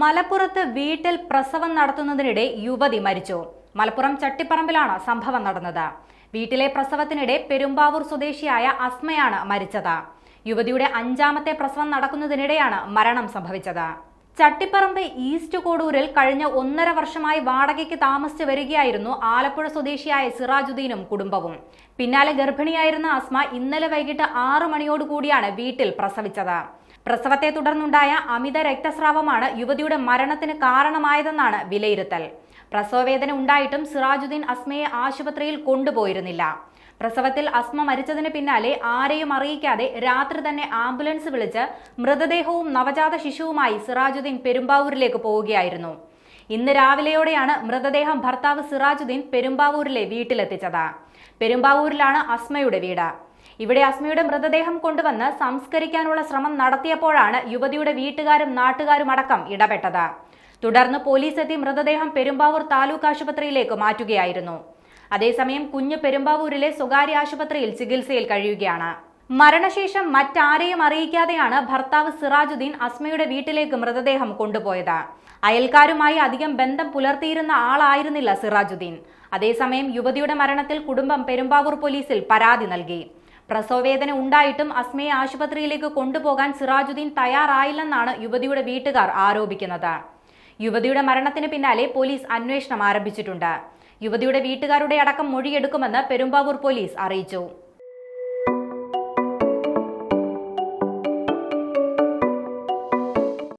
മലപ്പുറത്ത് വീട്ടിൽ പ്രസവം നടത്തുന്നതിനിടെ യുവതി മരിച്ചു. മലപ്പുറം ചട്ടിപ്പറമ്പിലാണ് സംഭവം നടന്നത്. വീട്ടിലെ പ്രസവത്തിനിടെ പെരുമ്പാവൂർ സ്വദേശിയായ അസ്മയാണ് മരിച്ചത്. യുവതിയുടെ 5ാമത്തെ പ്രസവം നടക്കുന്നതിനിടെയാണ് മരണം സംഭവിച്ചത്. ചട്ടിപ്പറമ്പ് ഈസ്റ്റ് കോഡൂരിൽ കഴിഞ്ഞ 1.5 വർഷമായി വാടകയ്ക്ക് താമസിച്ചു വരികയായിരുന്നു ആലപ്പുഴ സ്വദേശിയായ സിറാജുദ്ദീനും കുടുംബവും. പിന്നാലെ ഗർഭിണിയായിരുന്ന അസ്മ ഇന്നലെ വൈകിട്ട് 6 മണിയോടുകൂടിയാണ് വീട്ടിൽ പ്രസവിച്ചത്. പ്രസവത്തെ തുടർന്നുണ്ടായ അമിത രക്തസ്രാവമാണ് യുവതിയുടെ മരണത്തിന് കാരണമായതെന്നാണ് വിലയിരുത്തൽ. പ്രസവവേദന ഉണ്ടായിട്ടും സിറാജുദ്ദീൻ അസ്മയെ ആശുപത്രിയിൽ കൊണ്ടുപോയിരുന്നില്ല. പ്രസവത്തിൽ അസ്മ മരിച്ചതിന് പിന്നാലെ ആരെയും അറിയിക്കാതെ രാത്രി തന്നെ ആംബുലൻസ് വിളിച്ച് മൃതദേഹവും നവജാത ശിശുവുമായി സിറാജുദ്ദീൻ പെരുമ്പാവൂരിലേക്ക് പോവുകയായിരുന്നു. ഇന്ന് രാവിലെയോടെയാണ് മൃതദേഹം ഭർത്താവ് സിറാജുദ്ദീൻ പെരുമ്പാവൂരിലെ വീട്ടിലെത്തിച്ചത്. പെരുമ്പാവൂരിലാണ് അസ്മയുടെ വീട്. ഇവിടെ അസ്മയുടെ മൃതദേഹം കൊണ്ടുവന്ന് സംസ്കരിക്കാനുള്ള ശ്രമം നടത്തിയപ്പോഴാണ് യുവതിയുടെ വീട്ടുകാരും നാട്ടുകാരും അടക്കം ഇടപെട്ടത്. തുടർന്ന് പോലീസ് എത്തി മൃതദേഹം പെരുമ്പാവൂർ താലൂക്ക് ആശുപത്രിയിലേക്ക് മാറ്റുകയായിരുന്നു. അതേസമയം കുഞ്ഞ് പെരുമ്പാവൂരിലെ സ്വകാര്യ ആശുപത്രിയിൽ ചികിത്സയിൽ കഴിയുകയാണ്. മരണശേഷം മറ്റാരെയും അറിയിക്കാതെയാണ് ഭർത്താവ് സിറാജുദ്ദീൻ അസ്മയുടെ വീട്ടിലേക്ക് മൃതദേഹം കൊണ്ടുപോയത്. അയൽക്കാരുമായി അധികം ബന്ധം പുലർത്തിയിരുന്ന ആളായിരുന്നില്ല സിറാജുദ്ദീൻ. അതേസമയം യുവതിയുടെ മരണത്തിൽ കുടുംബം പെരുമ്പാവൂർ പോലീസിൽ പരാതി നൽകി. പ്രസവവേദന ഉണ്ടായിട്ടും അസ്മയെ ആശുപത്രിയിലേക്ക് കൊണ്ടുപോകാൻ സിറാജുദ്ദീൻ തയ്യാറായില്ലെന്നാണ് യുവതിയുടെ വീട്ടുകാർ ആരോപിക്കുന്നത്. യുവതിയുടെ മരണത്തിന് പിന്നാലെ പോലീസ് അന്വേഷണം ആരംഭിച്ചിട്ടുണ്ട്. യുവതിയുടെ വീട്ടുകാരുടെ അടക്കം മൊഴിയെടുക്കുമെന്ന് പെരുമ്പാവൂർ പോലീസ് അറിയിച്ചു.